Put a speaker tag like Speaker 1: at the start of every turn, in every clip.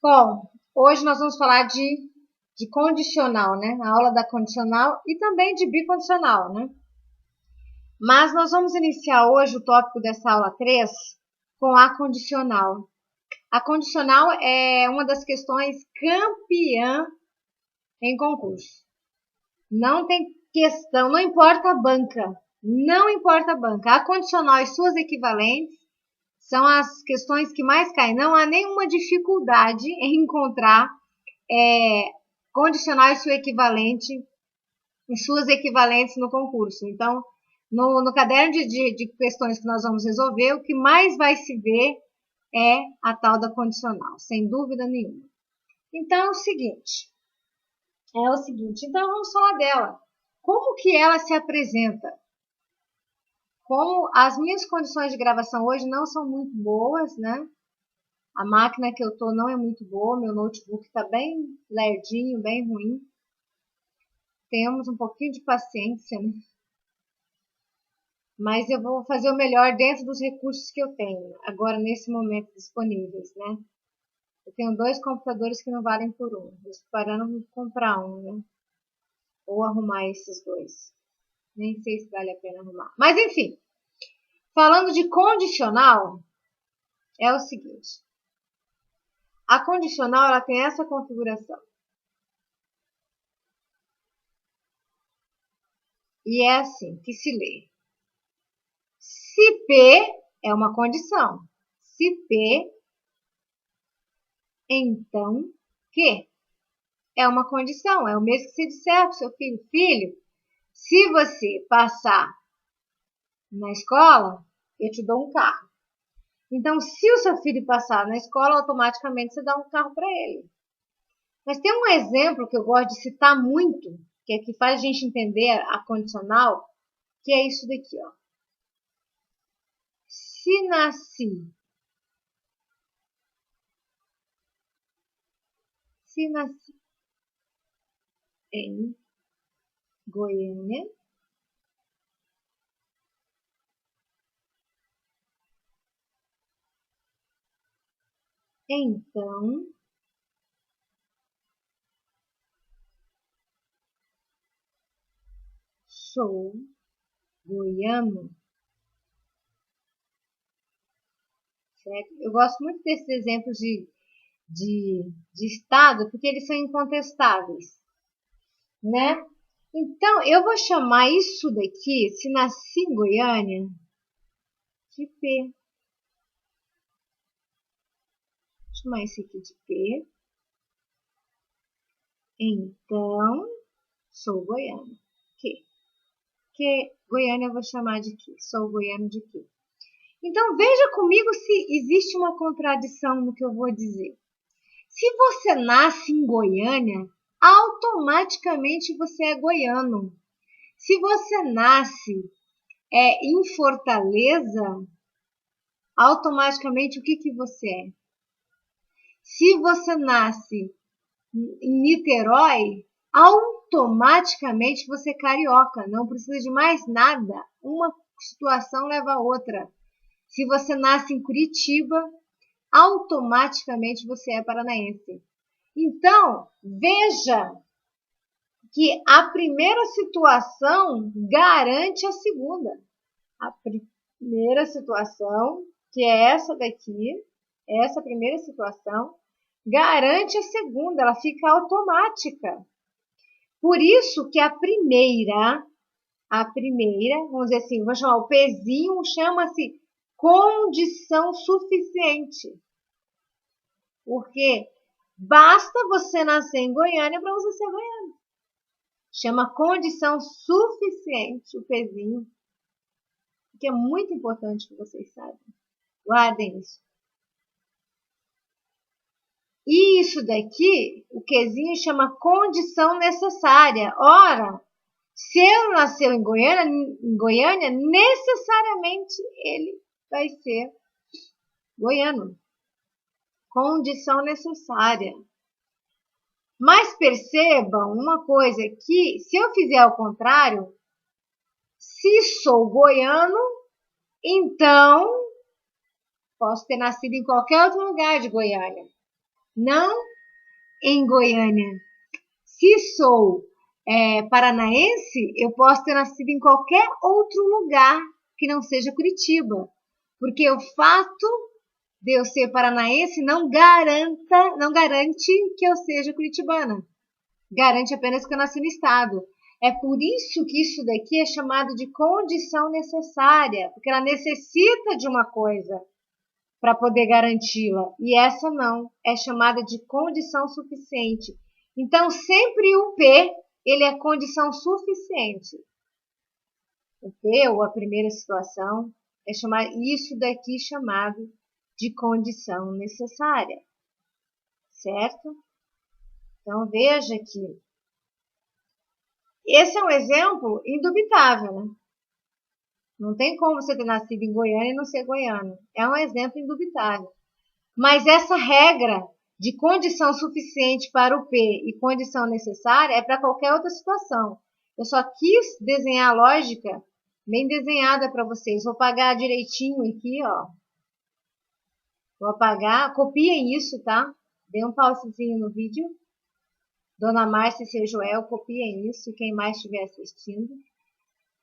Speaker 1: Bom, hoje nós vamos falar de condicional, né? A aula da condicional e também de bicondicional, né? Mas nós vamos iniciar hoje o tópico dessa aula 3 com a condicional. A condicional é uma das questões campeã em concurso. Não tem questão, não importa a banca, não importa a banca. A condicional e suas equivalentes são as questões que mais caem. Não há nenhuma dificuldade em encontrar condicional e seu equivalente, e suas equivalentes no concurso. Então, no caderno de questões que nós vamos resolver, o que mais vai se ver é a tal da condicional, sem dúvida nenhuma. Então, é o seguinte, então vamos falar dela. Como que ela se apresenta? Como as minhas condições de gravação hoje não são muito boas, né? A máquina que eu tô não é muito boa, meu notebook está bem lerdinho, bem ruim. Temos um pouquinho de paciência, né? Mas eu vou fazer o melhor dentro dos recursos que eu tenho, agora nesse momento disponíveis, né? Eu tenho 2 computadores que não valem por um. Estou parando comprar um, né? Ou arrumar esses 2. Nem sei se vale a pena arrumar. Mas enfim, falando de condicional, é o seguinte. A condicional, ela tem essa configuração. E é assim que se lê. Se P é uma condição. Se P, então Q é uma condição. É o mesmo que você disser para o seu filho. Filho, se você passar na escola, eu te dou um carro. Então, se o seu filho passar na escola, automaticamente você dá um carro para ele. Mas tem um exemplo que eu gosto de citar muito, que é que faz a gente entender a condicional, que é isso daqui, ó. Se nasci em Goiânia, então sou goiano. Certo? Eu gosto muito desses exemplos de estado, porque eles são incontestáveis, né? Então, eu vou chamar isso daqui, se nasci em Goiânia, de P. Vou chamar isso aqui de P. Então, sou goiano. Que Goiânia eu vou chamar de Q. Sou goiano de Q. Então, veja comigo se existe uma contradição no que eu vou dizer. Se você nasce em Goiânia, automaticamente você é goiano. Se você nasce em Fortaleza, automaticamente o que você é? Se você nasce em Niterói, automaticamente você é carioca. Não precisa de mais nada. Uma situação leva a outra. Se você nasce em Curitiba, automaticamente você é paranaense. Então, veja que a primeira situação garante a segunda. A primeira situação, que é essa daqui, essa primeira situação, garante a segunda, ela fica automática. Por isso que a primeira, vamos dizer assim, vou chamar o Pzinho, chama-se condição suficiente. Porque basta você nascer em Goiânia para você ser goiano. Chama condição suficiente o Pzinho, que é muito importante que vocês saibam. Guardem isso. E isso daqui, o Qzinho chama condição necessária. Ora, se eu nasceu em Goiânia, necessariamente ele vai ser goiano. Condição necessária. Mas percebam uma coisa que, se eu fizer ao contrário, se sou goiano, então posso ter nascido em qualquer outro lugar de Goiânia. não em Goiânia. Se sou paranaense, eu posso ter nascido em qualquer outro lugar que não seja Curitiba, porque o fato de eu ser paranaense não garante que eu seja curitibana. Garante apenas que eu nasci no estado. É por isso que isso daqui é chamado de condição necessária, porque ela necessita de uma coisa para poder garanti-la, e essa não, é chamada de condição suficiente. Então, sempre o P, ele é condição suficiente. O P, ou a primeira situação, é isso daqui chamado de condição necessária, certo? Então, veja que esse é um exemplo indubitável, né? Não tem como você ter nascido em Goiânia e não ser goiano. É um exemplo indubitável. Mas essa regra de condição suficiente para o P e condição necessária é para qualquer outra situação. Eu só quis desenhar a lógica bem desenhada para vocês. Vou apagar direitinho aqui, ó. Vou apagar. Copiem isso, tá? Dê um pausezinho no vídeo. Dona Márcia e seu Joel, copiem isso. Quem mais estiver assistindo.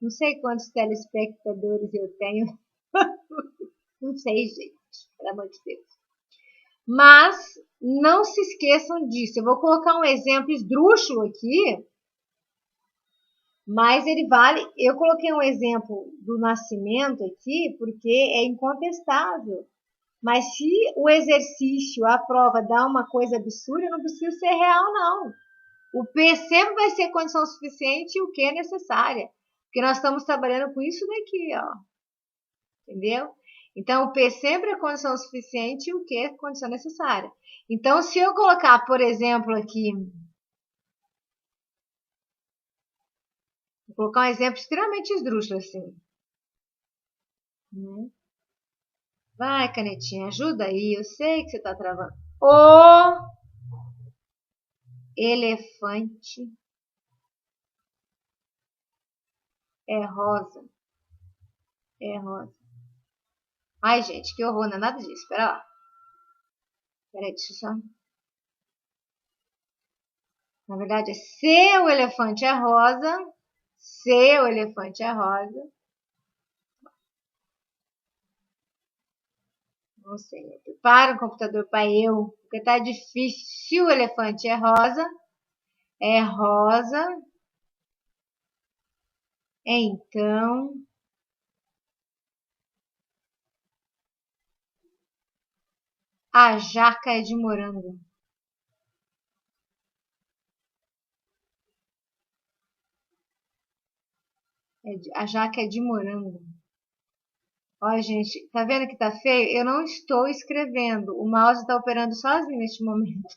Speaker 1: Não sei quantos telespectadores eu tenho. Não sei, gente. Pelo amor de Deus. Mas não se esqueçam disso. Eu vou colocar um exemplo esdrúxulo aqui, mas ele vale. Eu coloquei um exemplo do nascimento aqui porque é incontestável. Mas se o exercício, a prova dá uma coisa absurda, não precisa ser real, não. O P sempre vai ser condição suficiente e o Q é necessária. Porque nós estamos trabalhando com isso daqui, ó. Entendeu? Então, o P sempre é condição suficiente e o Q é condição necessária. Então, se eu colocar, por exemplo, aqui, vou colocar um exemplo extremamente esdrúxulo, assim. Vai, canetinha, ajuda aí, eu sei que você está travando. O elefante é rosa. É rosa. Ai, gente, que horror, não é nada disso. Espera lá. Espera aí, deixa eu só... Na verdade, é seu elefante é rosa. Seu elefante é rosa. Não sei. Prepara o computador para eu, porque tá difícil. Se o elefante é rosa, então a jaca é de morango. A jaca é de morango. Ó, gente, tá vendo que tá feio? Eu não estou escrevendo. O mouse está operando sozinho neste momento.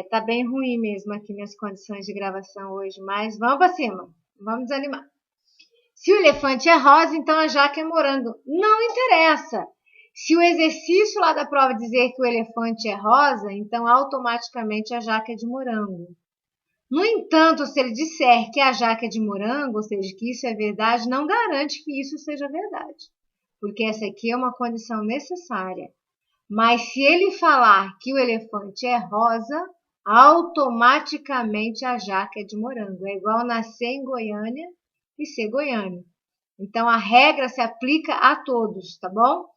Speaker 1: Tá bem ruim mesmo aqui minhas condições de gravação hoje, mas vamos para cima. Vamos desanimar. Se o elefante é rosa, então a jaca é morango. Não interessa. Se o exercício lá da prova dizer que o elefante é rosa, então automaticamente a jaca é de morango. No entanto, se ele disser que a jaca é de morango, ou seja, que isso é verdade, não garante que isso seja verdade. Porque essa aqui é uma condição necessária. Mas se ele falar que o elefante é rosa, automaticamente a jaca é de morango. É igual nascer em Goiânia e ser goiano. Então a regra se aplica a todos, tá bom?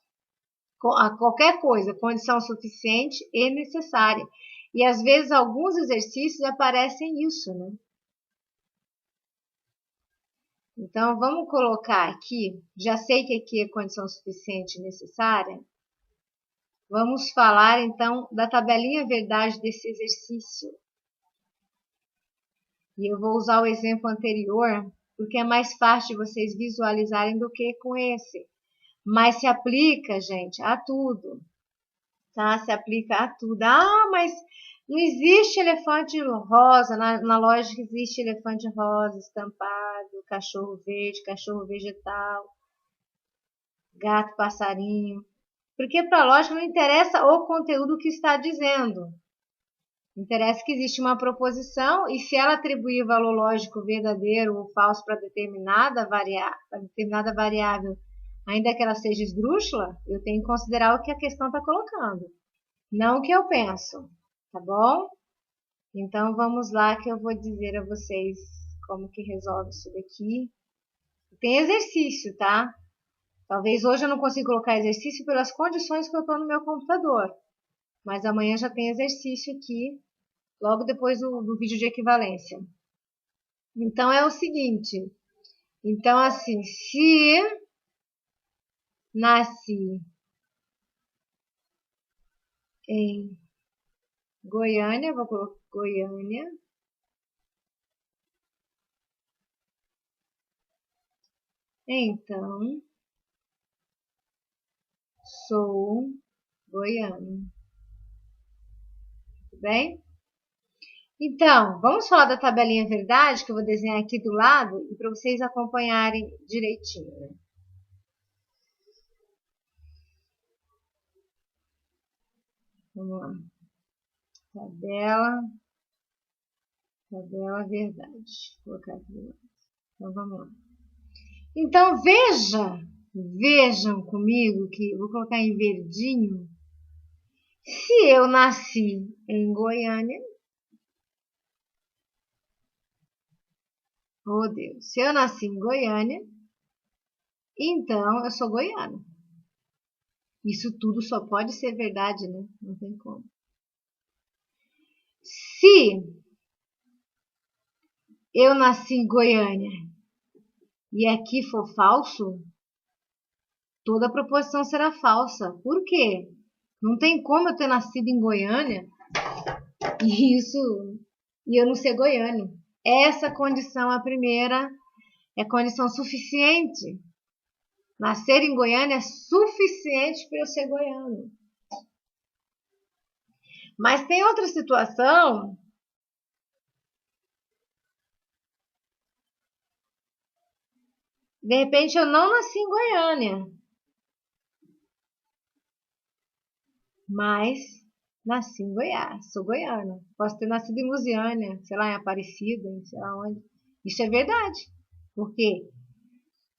Speaker 1: A qualquer coisa, condição suficiente e necessária. E às vezes alguns exercícios aparecem isso, né? Então vamos colocar aqui, já sei que aqui é condição suficiente e necessária. Vamos falar então da tabelinha verdade desse exercício. E eu vou usar o exemplo anterior, porque é mais fácil de vocês visualizarem do que com esse. Mas se aplica, gente, a tudo. Tá? Se aplica a tudo. Ah, mas não existe elefante rosa. Na lógica existe elefante rosa, estampado, cachorro verde, cachorro vegetal, gato, passarinho. Porque para a lógica não interessa o conteúdo que está dizendo. Interessa que existe uma proposição e se ela atribuir valor lógico verdadeiro ou falso para determinada variável, ainda que ela seja esdrúxula, eu tenho que considerar o que a questão está colocando. Não que eu penso, tá bom? Então vamos lá que eu vou dizer a vocês como que resolve isso daqui. Tem exercício, tá? Talvez hoje eu não consiga colocar exercício pelas condições que eu estou no meu computador. Mas amanhã já tem exercício aqui, logo depois do vídeo de equivalência. Então é o seguinte. Então assim, se nasci em Goiânia, vou colocar Goiânia. Então, sou goiano. Tudo bem? Então, vamos falar da tabelinha verdade, que eu vou desenhar aqui do lado, e para vocês acompanharem direitinho. Né? Vamos lá. Tabela verdade. Vou colocar aqui do lado. Então, vamos lá. Então, vejam comigo, que vou colocar em verdinho. Se eu nasci em Goiânia, oh Deus, se eu nasci em Goiânia, então eu sou goiano. Isso tudo só pode ser verdade, né? Não tem como. Se eu nasci em Goiânia e aqui for falso, toda a proposição será falsa. Por quê? Não tem como eu ter nascido em Goiânia e eu não ser goiano. Essa condição, a primeira, é condição suficiente. Nascer em Goiânia é suficiente para eu ser goiano. Mas tem outra situação. De repente eu não nasci em Goiânia, mas nasci em Goiás, sou goiana. Posso ter nascido em Lusiânia, sei lá, em Aparecida, sei lá onde. Isso é verdade. Porque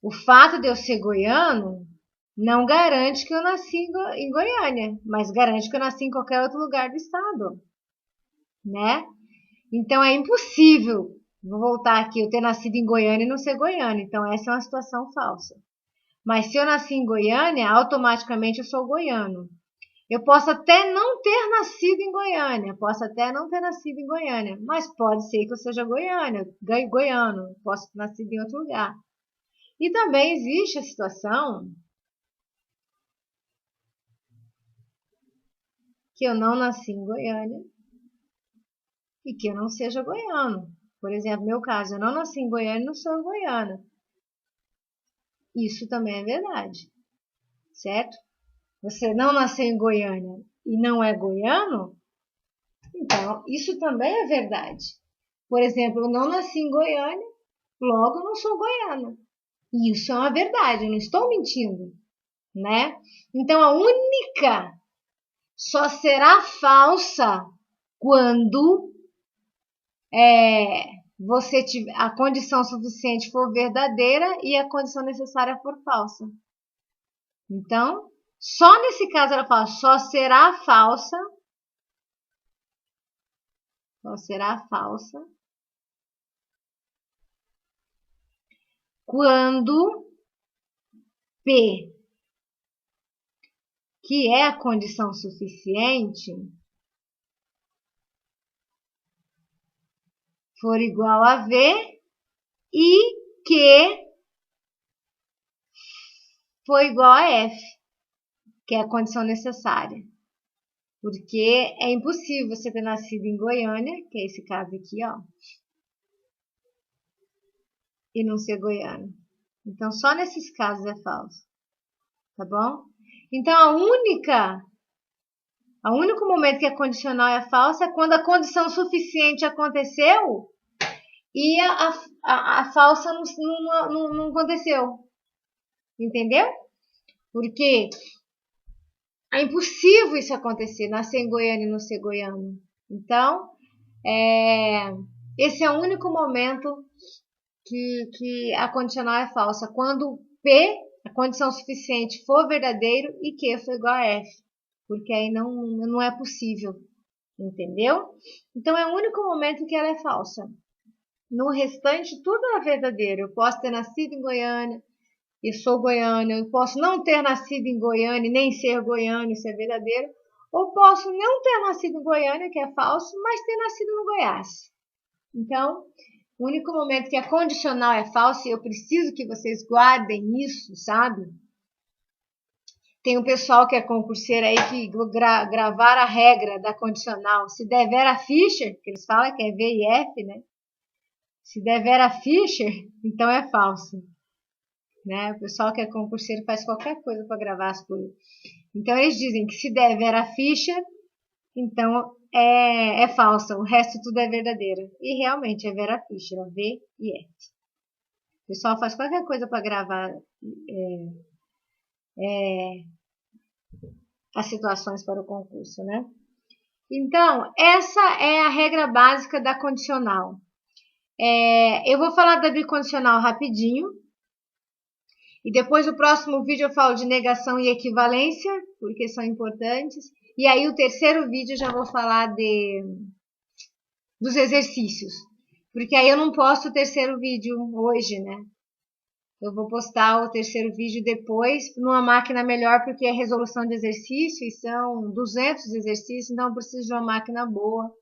Speaker 1: o fato de eu ser goiano não garante que eu nasci em Goiânia, mas garante que eu nasci em qualquer outro lugar do estado, né? Então é impossível, vou voltar aqui, eu ter nascido em Goiânia e não ser goiano. Então essa é uma situação falsa. Mas se eu nasci em Goiânia, automaticamente eu sou goiano. Eu posso até não ter nascido em Goiânia, mas pode ser que eu seja goiano, posso ter nascido em outro lugar. E também existe a situação que eu não nasci em Goiânia e que eu não seja goiano. Por exemplo, meu caso, eu não nasci em Goiânia e não sou goiana. Isso também é verdade, certo? Você não nasceu em Goiânia e não é goiano, então isso também é verdade. Por exemplo, eu não nasci em Goiânia, logo eu não sou goiana. Isso é uma verdade, eu não estou mentindo, né? Então a única só será falsa quando você tiver, a condição suficiente for verdadeira e a condição necessária for falsa. Então, só nesse caso ela fala, só será falsa quando P, que é a condição suficiente, for igual a V e Q for igual a F, que é a condição necessária. Porque é impossível você ter nascido em Goiânia, que é esse caso aqui, ó, e não ser goiano. Então, só nesses casos é falso. Tá bom? Então, o único momento que a condicional é falsa é quando a condição suficiente aconteceu e a falsa não aconteceu. Entendeu? Porque é impossível isso acontecer, nascer em Goiânia e não ser goiano. Então, esse é o único momento que a condicional é falsa. Quando P, a condição suficiente, for verdadeiro e Q for igual a F. porque aí não é possível, entendeu? Então é o único momento que ela é falsa. No restante, tudo é verdadeiro. Eu posso ter nascido em Goiânia, eu sou goiana, eu posso não ter nascido em Goiânia, nem ser goiano, isso é verdadeiro. Ou posso não ter nascido em Goiânia, que é falso, mas ter nascido no Goiás. Então, o único momento que a condicional é falsa, e eu preciso que vocês guardem isso, sabe? Tem um pessoal que é concurseiro aí que gravar a regra da condicional. Se der Vera Fischer, que eles falam que é V e F, né? Se der Vera Fischer, então é falso. Né? O pessoal que é concurseiro faz qualquer coisa para gravar as coisas. Então eles dizem que se der Vera Fischer, então é falsa, o resto tudo é verdadeiro. E realmente é Vera Fischer, a V e F. O pessoal faz qualquer coisa para gravar as situações para o concurso, né? Então, essa é a regra básica da condicional. Eu vou falar da bicondicional rapidinho. E depois no próximo vídeo eu falo de negação e equivalência, porque são importantes. E aí o terceiro vídeo eu já vou falar dos exercícios. Porque aí eu não posto o terceiro vídeo hoje, né? Eu vou postar o terceiro vídeo depois numa máquina melhor, porque é resolução de exercício e são 200 exercícios, então eu preciso de uma máquina boa.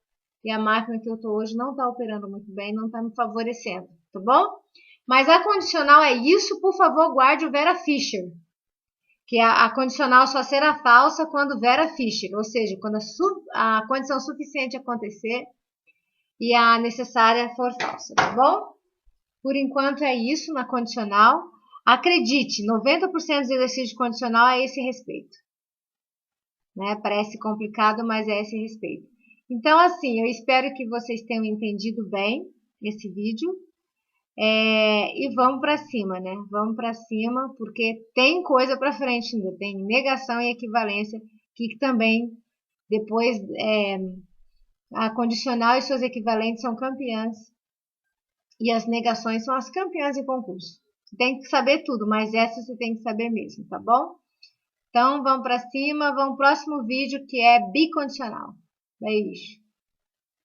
Speaker 1: E a máquina que eu estou hoje não está operando muito bem, não está me favorecendo, tá bom? Mas a condicional é isso, por favor, guarde o Vera Fischer. Que a condicional só será falsa quando Vera Fischer, ou seja, quando a condição suficiente acontecer e a necessária for falsa, tá bom? Por enquanto é isso na condicional. Acredite, 90% dos exercícios de condicional é esse respeito. Né? Parece complicado, mas é esse respeito. Então, assim, eu espero que vocês tenham entendido bem esse vídeo. E vamos para cima, né? Vamos para cima, porque tem coisa para frente ainda. Tem negação e equivalência, que também, depois, a condicional e seus equivalentes são campeãs. E as negações são as campeãs em concurso. Você tem que saber tudo, mas essa você tem que saber mesmo, tá bom? Então, vamos para cima, vamos pro próximo vídeo, que é bicondicional. Beijo!